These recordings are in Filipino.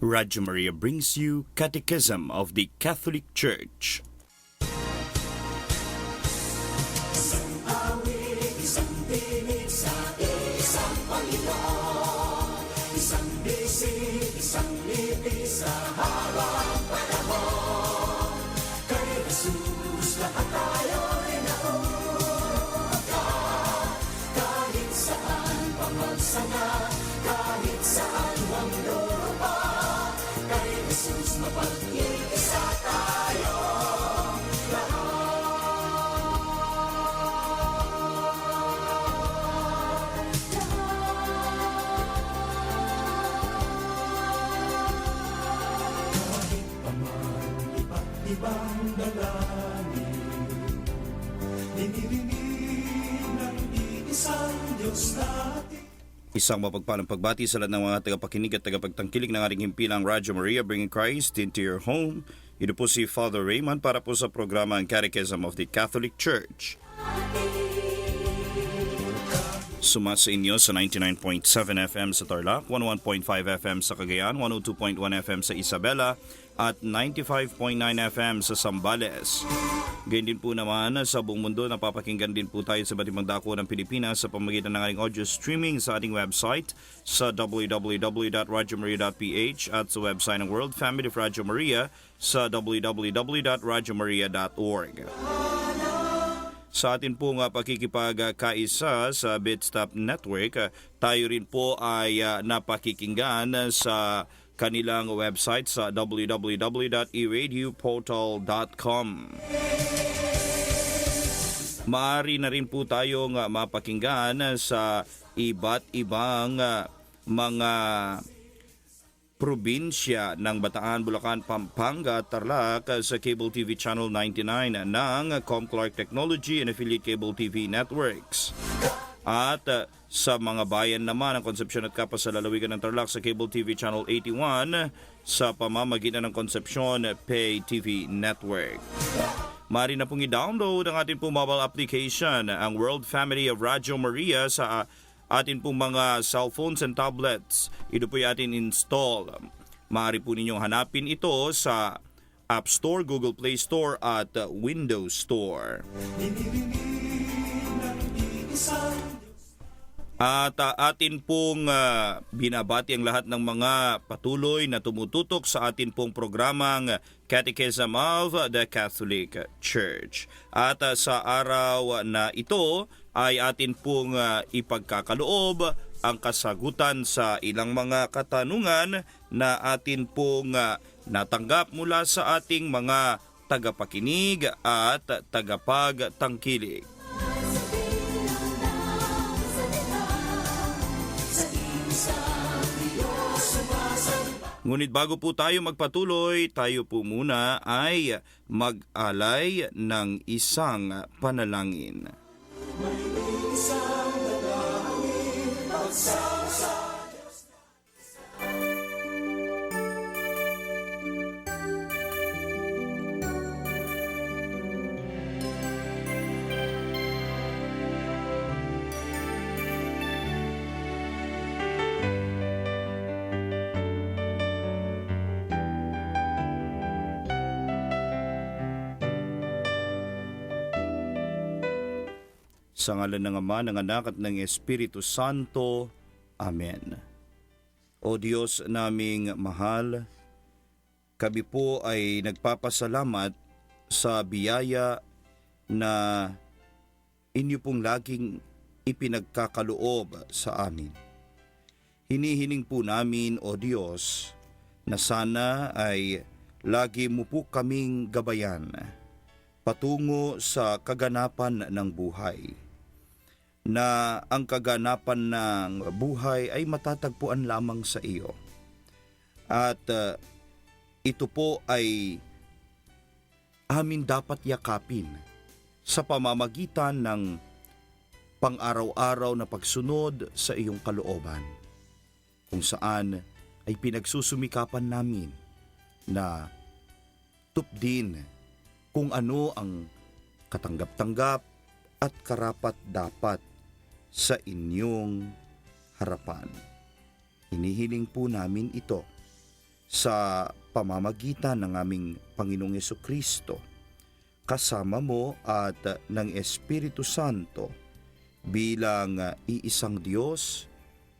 Radio Maria brings you Catechism of the Catholic Church. Isang mapagpalang pagbati sa lahat ng mga tagapakinig at tagapagtangkilik ng ating himpilang Radio Maria, bringing Christ into your home. Ito po si Father Raymond para po sa programa ang Catechism of the Catholic Church. Suma sa inyo sa 99.7 FM sa Tarlac, 101.5 FM sa Cagayan, 102.1 FM sa Isabela, at 95.9 FM sa Zambales. Ganyan din po naman sa buong mundo, napapakinggan din po tayo sa iba't ibang dako ng Pilipinas sa pamamagitan ng ating audio streaming sa ating website sa www.radiomaria.ph at sa website ng World Family of Radio Maria sa www.radiomaria.org. Sa atin pong pakikipagkaisa sa Bitstop Network, tayo rin po ay napakikinggan sa kanilang website sa www.eradioportal.com. Maaari na rin po tayong mapakinggan sa iba't ibang mga probinsya ng Bataan, Bulacan, Pampanga at Tarlac sa Cable TV Channel 99 ng Comclark Technology and Affiliate Cable TV Networks. At sa mga bayan naman ng Concepcion at Capas sa lalawigan ng Tarlac sa Cable TV Channel 81 sa pamamagitan ng Concepcion Pay TV Network. Maaari na pong i-download ang ating pong mobile application, ang World Family of Radio Maria sa atin pong mga cellphones and tablets. Ito po yung atin install. Maaari po ninyong hanapin ito sa App Store, Google Play Store at Windows Store. At atin pong binabati ang lahat ng mga patuloy na tumututok sa atin pong programang Catechism of the Catholic Church. At sa araw na ito ay atin pong ipagkakaloob ang kasagutan sa ilang mga katanungan na atin pong natanggap mula sa ating mga tagapakinig at tagapagtangkilik. Ngunit bago po tayo magpatuloy, tayo po muna ay mag-alay ng isang panalangin. May isang dalangin pagsasa. Sa ngalan ng Ama, ng Anak at ng Espiritu Santo. Amen. O Diyos naming mahal, kami po ay nagpapasalamat sa biyaya na inyo pong laging ipinagkakaloob sa amin. Hinihiling po namin, O Diyos, na sana ay lagi mo po kaming gabayan patungo sa kaganapan ng buhay. Na ang kaganapan ng buhay ay matatagpuan lamang sa iyo. At ito po ay amin dapat yakapin sa pamamagitan ng pang-araw-araw na pagsunod sa iyong kalooban, kung saan ay pinagsusumikapan namin na tupdin kung ano ang katanggap-tanggap at karapat-dapat sa inyong harapan. Hinihiling po namin ito sa pamamagitan ng aming Panginoong Yesukristo, kasama mo at ng Espiritu Santo bilang iisang Diyos,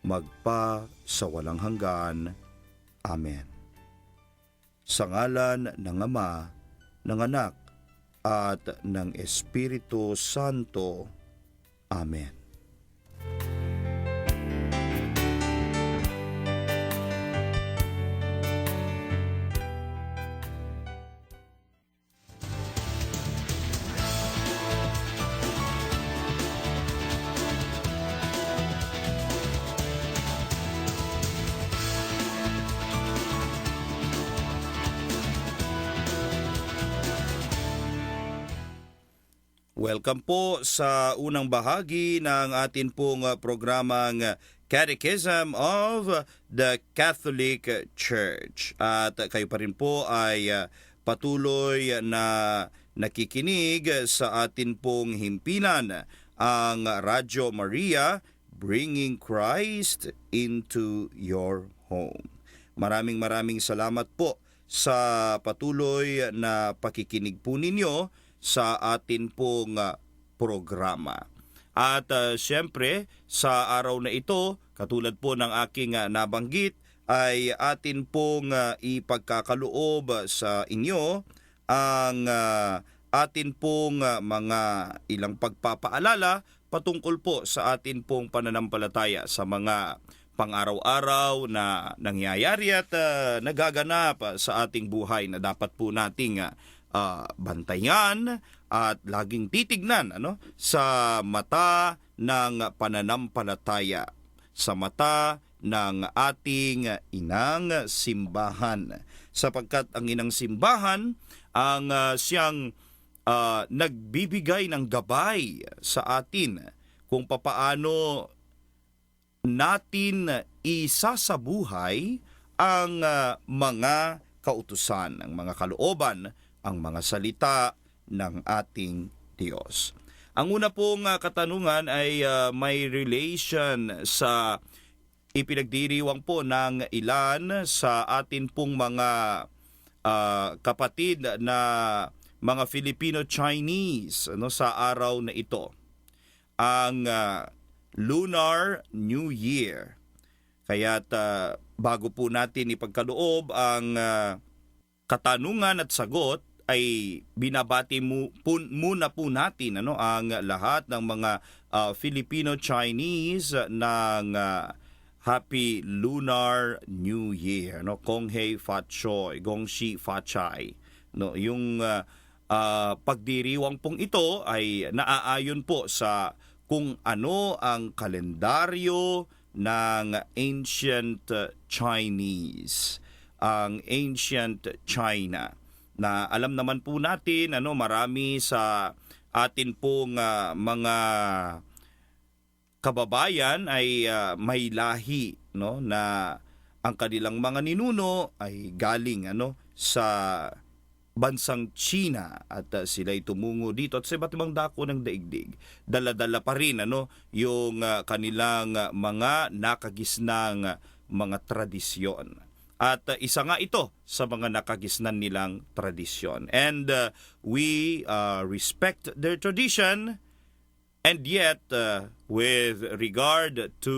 magpa sa walang hanggan. Amen. Sa ngalan ng Ama, ng Anak, at ng Espiritu Santo. Amen. Welcome po sa unang bahagi ng atin pong programang Catechism of the Catholic Church. At kayo pa rin po ay patuloy na nakikinig sa atin pong himpilan, ang Radyo Maria, Bringing Christ into Your Home. Maraming salamat po sa patuloy na pakikinig po ninyo sa atin pong programa. At siyempre, sa araw na ito, katulad po ng aking nabanggit, ay atin pong ipagkakaloob sa inyo ang atin pong mga ilang pagpapaalala patungkol po sa atin pong pananampalataya sa mga pang-araw-araw na nangyayari at nagaganap sa ating buhay na dapat po nating bantayan at laging titignan sa mata ng pananampalataya, sa mata ng ating inang simbahan, sapagkat ang inang simbahan ang siyang nagbibigay ng gabay sa atin kung papaano natin isasabuhay ang mga kautusan, ang mga kalooban, ang mga salita ng ating Diyos. Ang una pong katanungan ay may relation sa ipinagdiriwang po ng ilan sa atin pong mga kapatid na mga Filipino-Chinese sa araw na ito. Ang Lunar New Year. Kaya't bago po natin ipagkaloob ang katanungan at sagot, ay binabati muna po natin ang lahat ng mga Filipino-Chinese ng Happy Lunar New Year. Kong Hei Fat Choi, Gong Shi Fat Chai. Yung pagdiriwang pong ito ay naaayon po sa kung ano ang kalendaryo ng Ancient Chinese, ang Ancient China. Na alam naman po natin marami sa atin pong mga kababayan ay may lahi na ang kanilang mga ninuno ay galing sa bansang China at sila'y tumungo dito at sa iba't ibang dako ng daigdig. Dala-dala pa rin yung kanilang mga nakagisnang mga tradisyon. At isa nga ito sa mga nakagisnan nilang tradisyon. And we respect their tradition. And yet, with regard to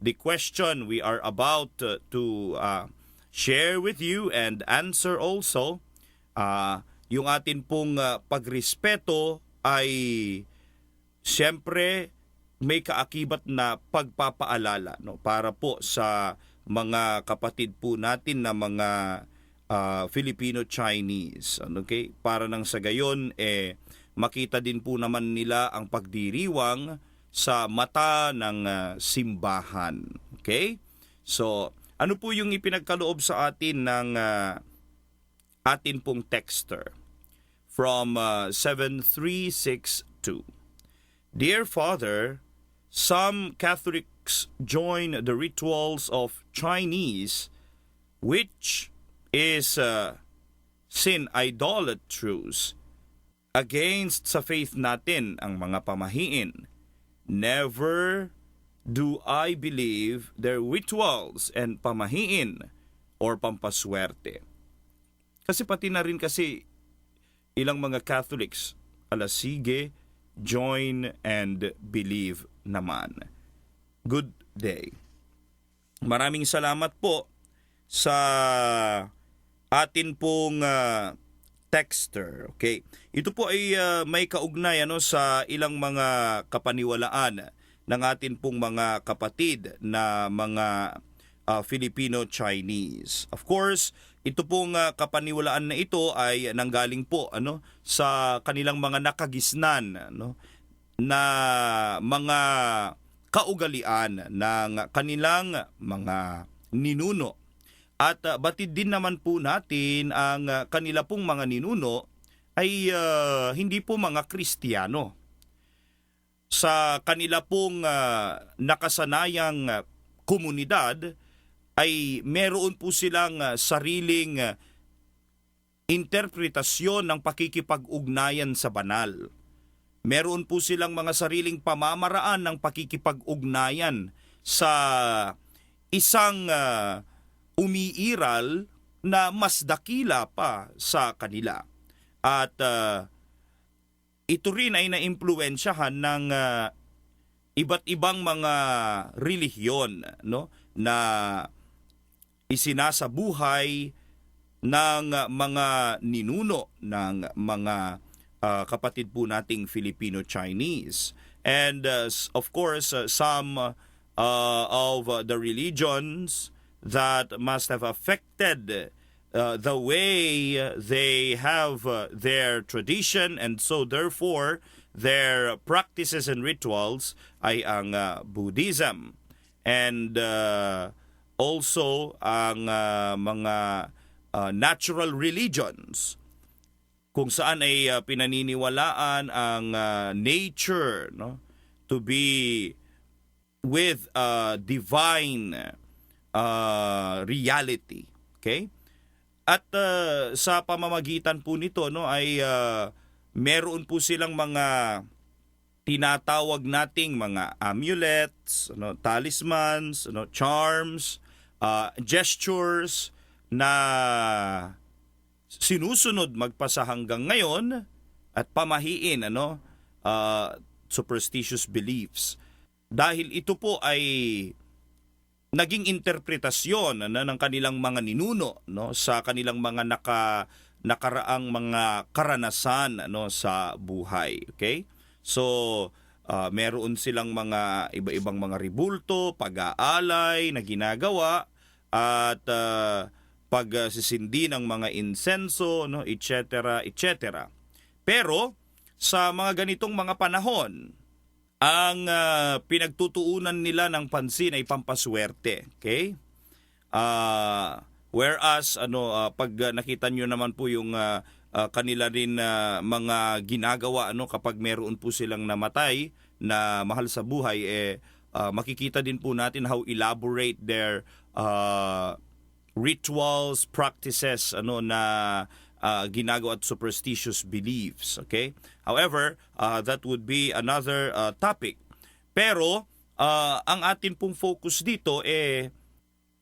the question we are about to share with you and answer also, yung atin pong pagrespeto ay siyempre may kaakibat na pagpapaalala para po sa mga kapatid po natin na mga Filipino-Chinese. Okay? Para nang sa gayon, makita din po naman nila ang pagdiriwang sa mata ng simbahan. Okay? So, ano po yung ipinagkaloob sa atin ng atin pong texter? From 7362. Dear Father, some Catholics join the rituals of Chinese, which is sin idolatrous against sa faith natin ang mga pamahiin. Never do I believe their rituals and pamahiin or pampaswerte. Kasi pati na rin kasi ilang mga Catholics, sige, join and believe naman. Good day. Maraming salamat po sa atin pong texter. Okay. Ito po ay may kaugnay sa ilang mga kapaniwalaan ng atin pong mga kapatid na mga Filipino-Chinese. Of course, ito pong kapaniwalaan na ito ay nanggaling po sa kanilang mga nakagisnan na mga kaugalian ng kanilang mga ninuno. At batid din naman po natin ang kanila pong mga ninuno ay hindi po mga Kristiyano. Sa kanila pong nakasanayang komunidad ay meron po silang sariling interpretasyon ng pakikipag-ugnayan sa banal. Meron po silang mga sariling pamamaraan ng pakikipag-ugnayan sa isang umiiral na mas dakila pa sa kanila. At ito rin ay naimpluwensyahan ng iba't ibang mga relihiyon na isinasabuhay ng mga ninuno ng mga kapatid po nating Filipino-Chinese. And of course, some of the religions that must have affected the way they have their tradition, and so therefore their practices and rituals ay ang Buddhism. And also ang mga natural religions kung saan ay pinaniniwalaan ang nature to be with divine reality. Okay? At sa pamamagitan po nito ay meron po silang mga tinatawag nating mga amulets, talismans, charms, gestures na sinusunod magpasa hanggang ngayon at pamahiin superstitious beliefs. Dahil ito po ay naging interpretasyon ng kanilang mga ninuno sa kanilang mga nakaraang mga karanasan sa buhay. Okay? So, meron silang mga iba-ibang mga ribulto, pag-aalay na ginagawa at pagsisindi ng mga insenso, etc., etc. Pero sa mga ganitong mga panahon, ang pinagtutuunan nila ng pansin ay pampaswerte. Okay? Whereas pag nakita nyo naman po yung kanila rin mga ginagawa kapag meron po silang namatay na mahal sa buhay, makikita din po natin how elaborate their rituals, practices na ginagawa at superstitious beliefs. Okay? However, that would be another topic. Pero ang atin pong focus dito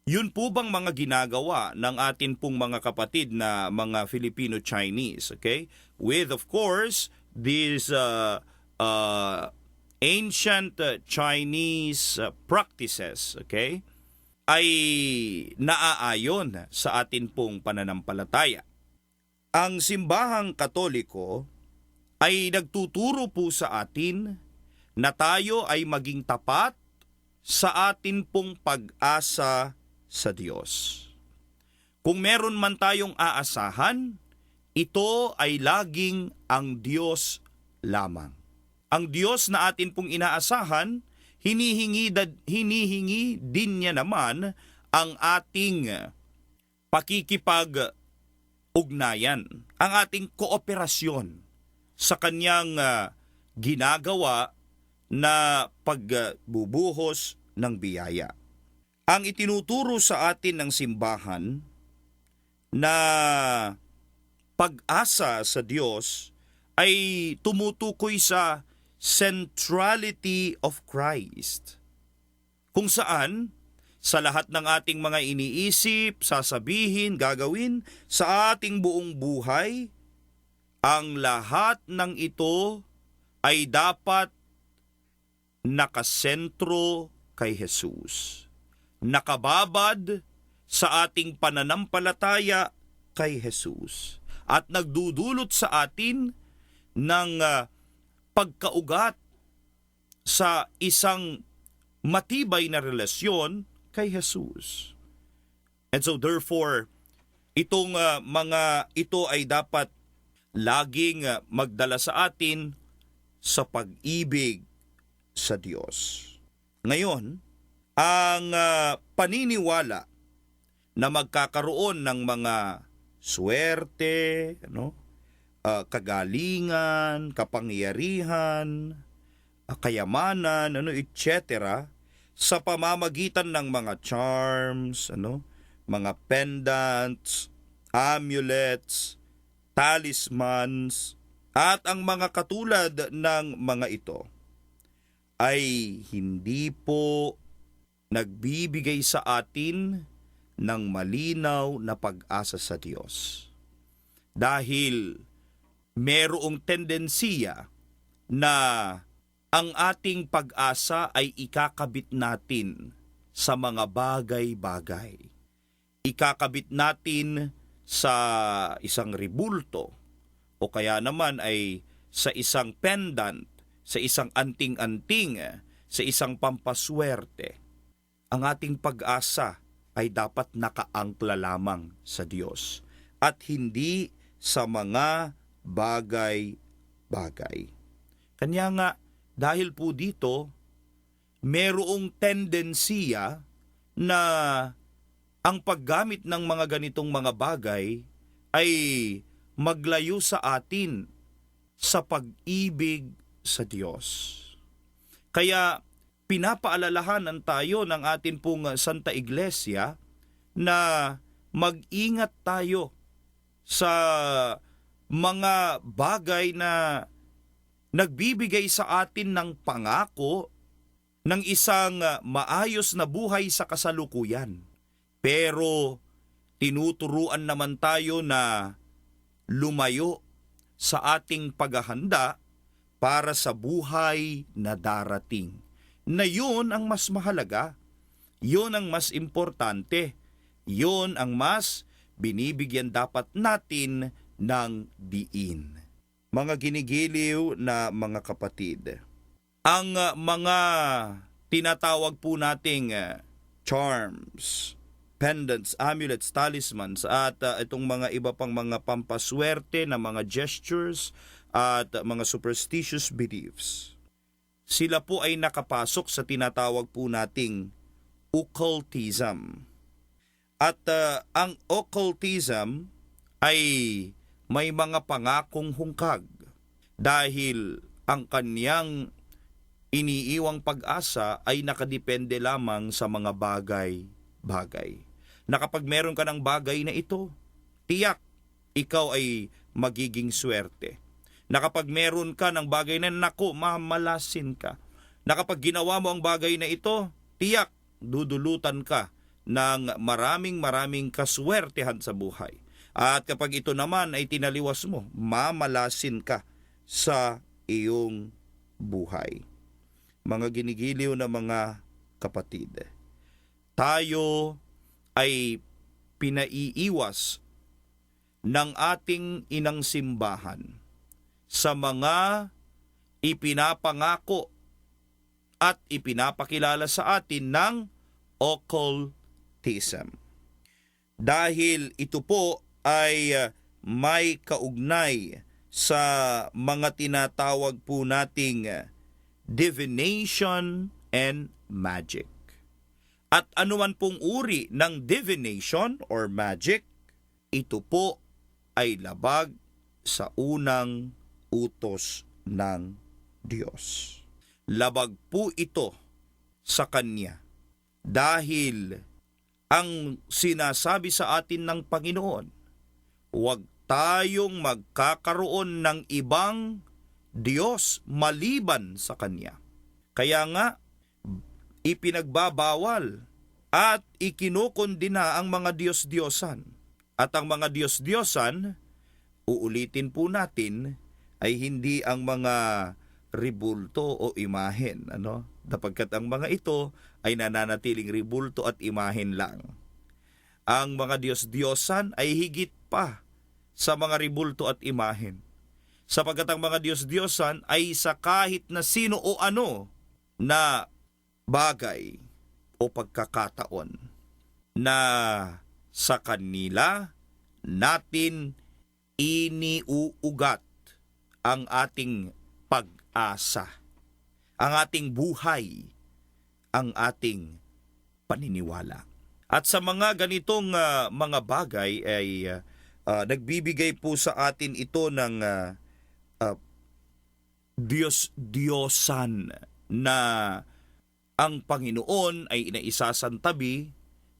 yun po bang mga ginagawa ng atin pong mga kapatid na mga Filipino-Chinese, okay? With, of course, these ancient Chinese practices, okay? Ay naaayon sa atin pong pananampalataya. Ang simbahang Katoliko ay nagtuturo po sa atin na tayo ay maging tapat sa atin pong pag-asa sa Diyos. Kung meron man tayong aasahan, ito ay laging ang Diyos lamang. Ang Diyos na atin pong inaasahan, hinihingi din niya naman ang ating pakikipag-ugnayan, ang ating kooperasyon sa kanyang ginagawa na pagbubuhos ng biyaya. Ang itinuturo sa atin ng simbahan na pag-asa sa Diyos ay tumutukoy sa centrality of Christ, kung saan sa lahat ng ating mga iniisip, sasabihin, gagawin sa ating buong buhay, ang lahat ng ito ay dapat nakasentro kay Jesus. Nakababad sa ating pananampalataya kay Jesus. At nagdudulot sa atin ng pagkaugat sa isang matibay na relasyon kay Jesus. And so therefore, itong mga ito ay dapat laging magdala sa atin sa pag-ibig sa Diyos. Ngayon, ang paniniwala na magkakaroon ng mga swerte, kagalingan, kapangyarihan, kayamanan, etc., sa pamamagitan ng mga charms, mga pendants, amulets, talismans, at ang mga katulad ng mga ito ay hindi po nagbibigay sa atin ng malinaw na pag-asa sa Diyos. Dahil merong tendensiya na ang ating pag-asa ay ikakabit natin sa mga bagay-bagay. Ikakabit natin sa isang ribulto o kaya naman ay sa isang pendant, sa isang anting-anting, sa isang pampaswerte. Ang ating pag-asa ay dapat nakaangkla lamang sa Diyos at hindi sa mga bagay-bagay. Kanya nga, dahil po dito, merong tendensiya na ang paggamit ng mga ganitong mga bagay ay maglayo sa atin sa pag-ibig sa Diyos. Kaya pinapaalalahanan tayo ng atin pong Santa Iglesia na mag-ingat tayo sa mga bagay na nagbibigay sa atin ng pangako ng isang maayos na buhay sa kasalukuyan. Pero tinuturuan naman tayo na lumayo sa ating paghahanda para sa buhay na darating. Na yun ang mas mahalaga, yun ang mas importante, yun ang mas binibigyan dapat natin ng diin. Mga ginigiliw na mga kapatid, ang mga tinatawag po nating charms, pendants, amulets, talismans at itong mga iba pang mga pampaswerte na mga gestures at mga superstitious beliefs, sila po ay nakapasok sa tinatawag po nating occultism. At ang occultism ay may mga pangakong hungkag dahil ang kanyang iniiwang pag-asa ay nakadepende lamang sa mga bagay-bagay. Na kapag meron ka ng bagay na ito, tiyak ikaw ay magiging swerte. Na kapag meron ka ng bagay na naku, mamalasin ka. Na kapag ginawa mo ang bagay na ito, tiyak dudulutan ka ng maraming kaswertehan sa buhay. At kapag ito naman ay tinaliwas mo, mamalasin ka sa iyong buhay. Mga ginigiliw na mga kapatid, tayo ay pinaiiwas ng ating inang simbahan sa mga ipinapangako at ipinapakilala sa atin ng occultism. Dahil ito po ay may kaugnay sa mga tinatawag po nating divination and magic. At anuman pong uri ng divination or magic, ito po ay labag sa unang utos ng Diyos. Labag po ito sa Kanya dahil ang sinasabi sa atin ng Panginoon, huwag tayong magkakaroon ng ibang Diyos maliban sa Kanya. Kaya nga, ipinagbabawal at ikinukondina ang mga Diyos-Diyosan. At ang mga Diyos-Diyosan, uulitin po natin, ay hindi ang mga ribulto o imahen. Sapagkat ang mga ito ay nananatiling ribulto at imahen lang. Ang mga Diyos-Diyosan ay higit pa sa mga ribulto at imahen. Sapagkat ang mga Diyos-Diyosan ay sa kahit na sino o ano na bagay o pagkakataon na sa kanila natin iniuugat ang ating pag-asa, ang ating buhay, ang ating paniniwala. At sa mga ganitong mga bagay ay nagbibigay po sa atin ito ng Diyos-Diyosan na ang Panginoon ay inaisasantabi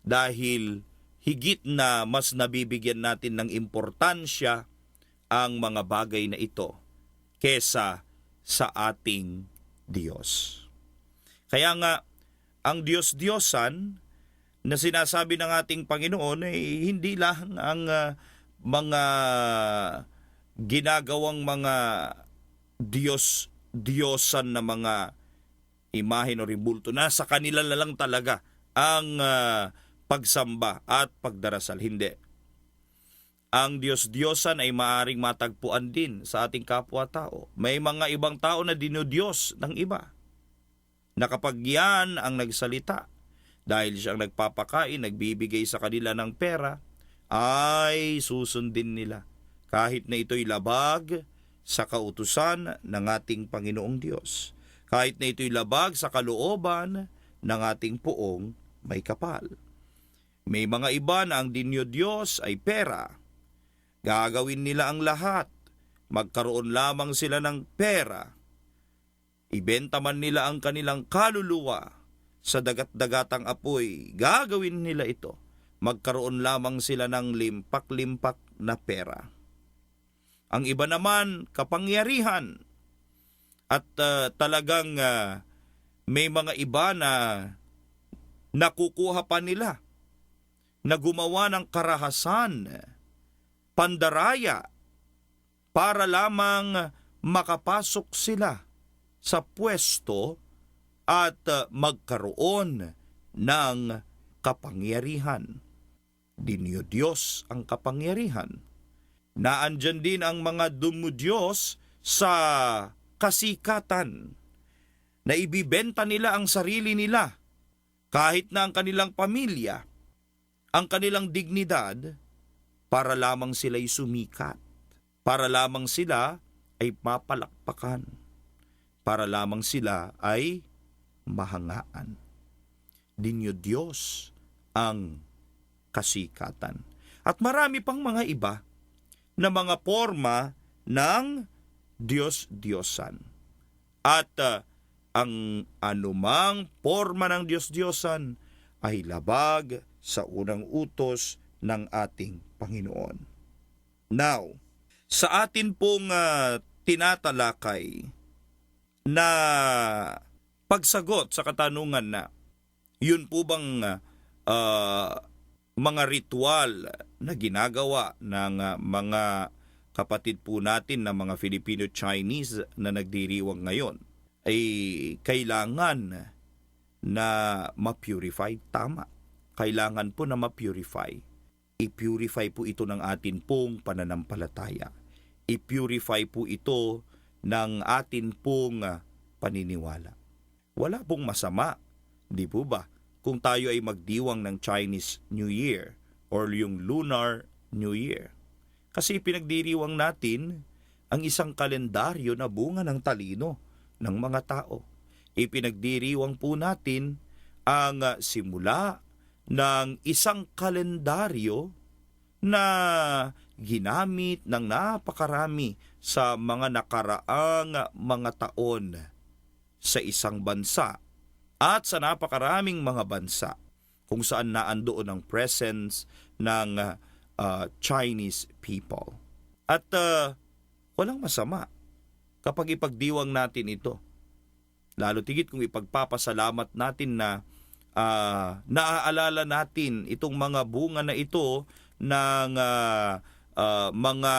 dahil higit na mas nabibigyan natin ng importansya ang mga bagay na ito kesa sa ating Diyos. Kaya nga, ang Diyos-Diyosan na sinasabi ng ating Panginoon ay hindi lang ang mga ginagawang mga Diyos-Diyosan na mga imahen o ribulto na sa kanila na lang talaga ang pagsamba at pagdarasal. Hindi. Ang Diyos-Diyosan ay maaaring matagpuan din sa ating kapwa-tao. May mga ibang tao na dinodiyos ng iba, na kapag yan ang nagsalita, dahil siyang nagpapakain, nagbibigay sa kanila ng pera, ay susundin nila. Kahit na ito'y labag sa kautusan ng ating Panginoong Diyos. Kahit na ito'y labag sa kalooban ng ating Poong may kapal. May mga iba na ang dinyo-Diyos ay pera. Gagawin nila ang lahat. Magkaroon lamang sila ng pera. Ibenta man nila ang kanilang kaluluwa sa dagat-dagatang apoy. Gagawin nila ito. Magkaroon lamang sila ng limpak-limpak na pera. Ang iba naman, kapangyarihan. At talagang may mga iba na nakukuha pa nila na gumawa ng karahasan, pandaraya, para lamang makapasok sila sa pwesto at magkaroon ng kapangyarihan. Dinyo Diyos ang kapangyarihan. Naandyan din ang mga dumudiyos sa kasikatan, na ibibenta nila ang sarili nila, kahit na ang kanilang pamilya, ang kanilang dignidad, para lamang sila'y sumikat, para lamang sila ay mapalakpakan, para lamang sila ay mahangaan. Dinyo Diyos ang kasikatan. At marami pang mga iba na mga forma ng Diyos-Diyosan. At ang anumang forma ng Diyos-Diyosan ay labag sa unang utos ng ating Panginoon. Now, sa atin pong tinatalakay na pagsagot sa katanungan na yun po bang mga ritual na ginagawa ng mga kapatid po natin na mga Filipino-Chinese na nagdiriwang ngayon ay kailangan na ma-purify? Tama. Kailangan po na ma-purify. I-purify po ito ng atin pong pananampalataya. I-purify po ito ng atin pong paniniwala. Wala pong masama, di po ba, kung tayo ay magdiwang ng Chinese New Year or yung Lunar New Year. Kasi pinagdiriwang natin ang isang kalendaryo na bunga ng talino ng mga tao. Ipinagdiriwang po natin ang simula ng isang kalendaryo na ginamit ng napakarami sa mga nakaraang mga taon sa isang bansa at sa napakaraming mga bansa kung saan naandoon ang presence ng Chinese people. At walang masama kapag ipagdiwang natin ito. Lalo tigit kung ipagpapasalamat natin na naaalala natin itong mga bunga na ito ng mga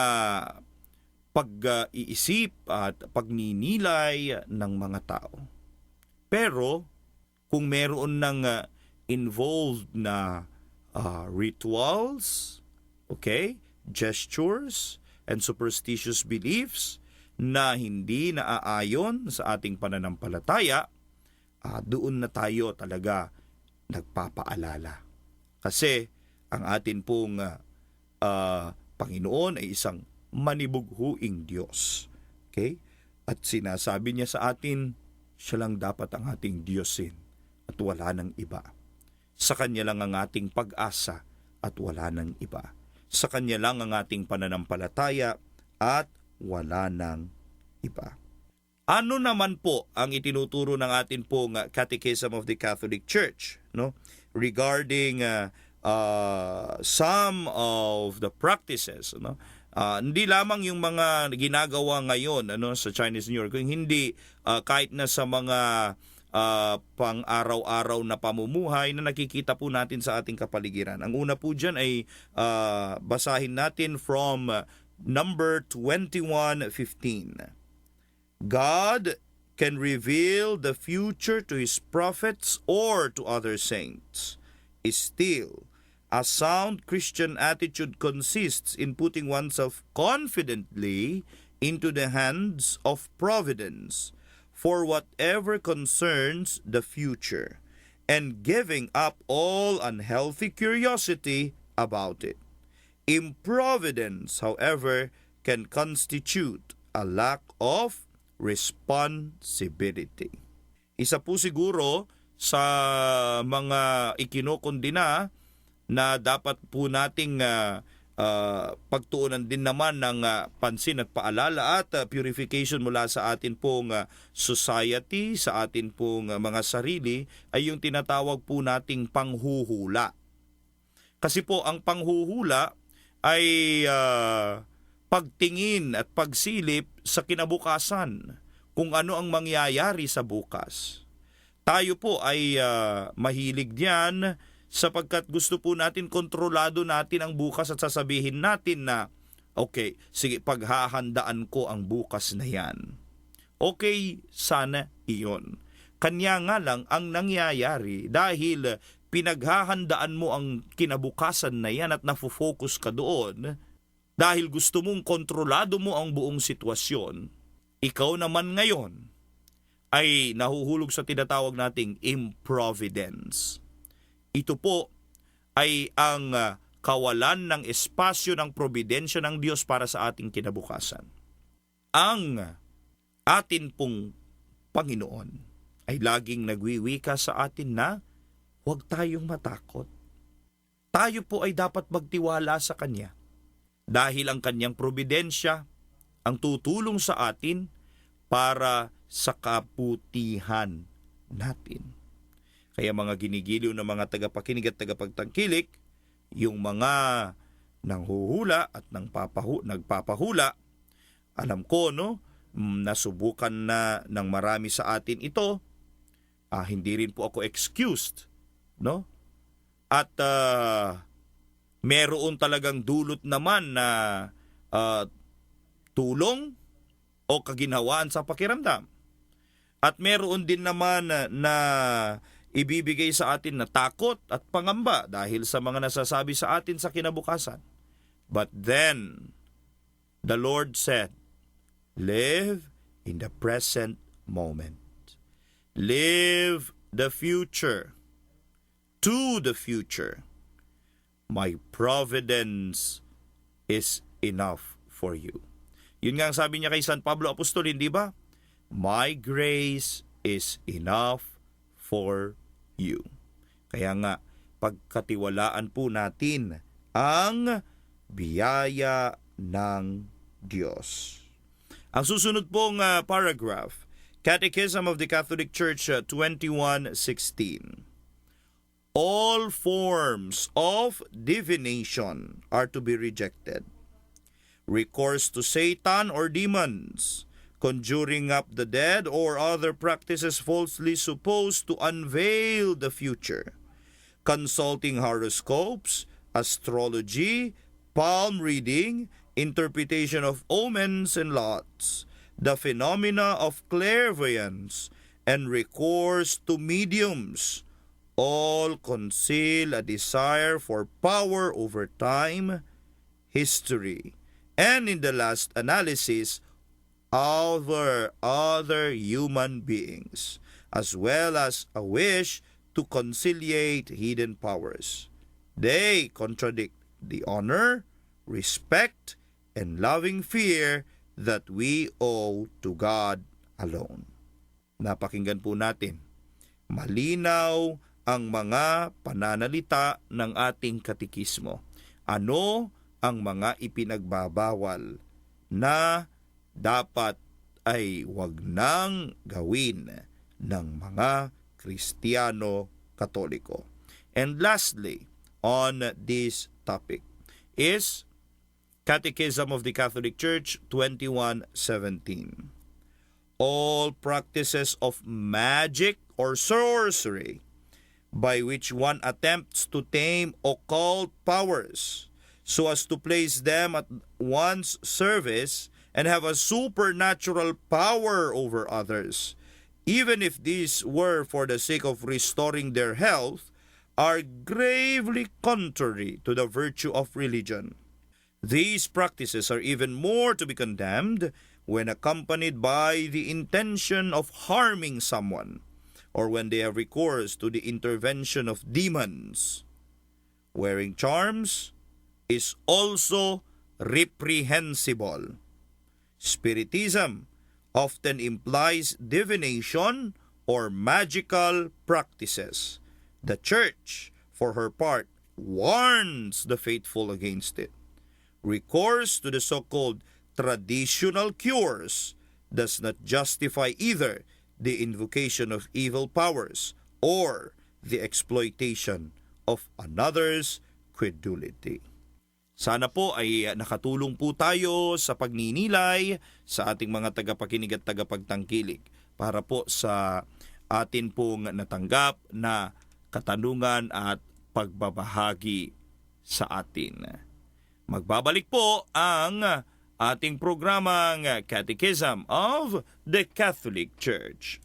pag-iisip at pagninilay ng mga tao. Pero kung meron ng involved na rituals, okay, gestures, and superstitious beliefs na hindi naaayon sa ating pananampalataya, doon na tayo talaga nagpapaalala. Kasi ang atin pong Panginoon ay isang manibughuing Diyos. Okay? At sinasabi niya sa atin, siya lang dapat ang ating Diyosin at wala nang iba. Sa Kanya lang ang ating pag-asa at wala nang iba. Sa Kanya lang ang ating pananampalataya at wala nang iba. Ano naman po ang itinuturo ng atin pong Catechism of the Catholic Church, no? Regarding some of the practices, no? Hindi lamang yung mga ginagawa ngayon sa Chinese New Year, kung hindi kahit na sa mga pang-araw-araw na pamumuhay na nakikita po natin sa ating kapaligiran. Ang una po dyan ay basahin natin from number 21:15. God can reveal the future to His prophets or to other saints. Still, a sound Christian attitude consists in putting oneself confidently into the hands of providence for whatever concerns the future, and giving up all unhealthy curiosity about it. Improvidence, however, can constitute a lack of responsibility. Isa po siguro sa mga ikinokondina na dapat po nating pagtuunan din naman ng pansin at paalala at purification mula sa atin pong society, sa atin pong mga sarili, ay yung tinatawag po nating panghuhula. Kasi po ang panghuhula ay pagtingin at pagsilip sa kinabukasan, kung ano ang mangyayari sa bukas. Tayo po ay mahilig diyan sapagkat gusto po natin kontrolado natin ang bukas at sasabihin natin na, okay, sige, paghahandaan ko ang bukas na yan. Okay, sana iyon. Kanya nga lang ang nangyayari dahil pinaghahandaan mo ang kinabukasan na yan at nafo-focus ka doon, dahil gusto mong kontrolado mo ang buong sitwasyon, ikaw naman ngayon ay nahuhulog sa tinatawag nating improvidence. Ito po ay ang kawalan ng espasyo ng probidensya ng Diyos para sa ating kinabukasan. Ang atin pong Panginoon ay laging nagwiwika sa atin na huwag tayong matakot. Tayo po ay dapat magtiwala sa Kanya dahil ang Kanyang probidensya ang tutulong sa atin para sa kabutihan natin. Kaya mga ginigiliw ng mga tagapakinig at tagapagtangkilik, yung mga nanghuhula at nagpapahula, alam ko, nasubukan na ng marami sa atin ito, hindi rin po ako excused, no? At meron talagang dulot naman na tulong o kaginhawaan sa pakiramdam. At meron din naman na ibibigay sa atin na takot at pangamba dahil sa mga nasasabi sa atin sa kinabukasan. But then, the Lord said, live in the present moment. Live the future to the future. My providence is enough for you. Yun nga ang sabi niya kay San Pablo Apostol, hindi ba? My grace is enough for you. Kaya nga, pagkatiwalaan po natin ang biyaya ng Diyos. Ang susunod pong paragraph, Catechism of the Catholic Church 21:16. All forms of divination are to be rejected. Recourse to Satan or demons, conjuring up the dead, or other practices falsely supposed to unveil the future, consulting horoscopes, astrology, palm reading, interpretation of omens and lots, the phenomena of clairvoyance, and recourse to mediums, all conceal a desire for power over time, history, and in the last analysis, other human beings, as well as a wish to conciliate hidden powers. They contradict the honor, respect, and loving fear that we owe to God alone. Napakinggan po natin. Malinaw ang mga pananalita ng ating katikismo. Ano ang mga ipinagbabawal na dapat ay wag nang gawin ng mga Kristiyano Katoliko. And lastly, on this topic is Catechism of the Catholic Church 21:17. All practices of magic or sorcery by which one attempts to tame occult powers so as to place them at one's service and have a supernatural power over others, even if these were for the sake of restoring their health, are gravely contrary to the virtue of religion. These practices are even more to be condemned when accompanied by the intention of harming someone, or when they have recourse to the intervention of demons. Wearing charms is also reprehensible. Spiritism often implies divination or magical practices. The Church, for her part, warns the faithful against it. Recourse to the so-called traditional cures does not justify either the invocation of evil powers or the exploitation of another's credulity. Sana po ay nakatulong po tayo sa pagninilay sa ating mga tagapakinig at tagapagtangkilik para po sa atin pong natanggap na katanungan at pagbabahagi sa atin. Magbabalik po ang ating programang Catechism of the Catholic Church.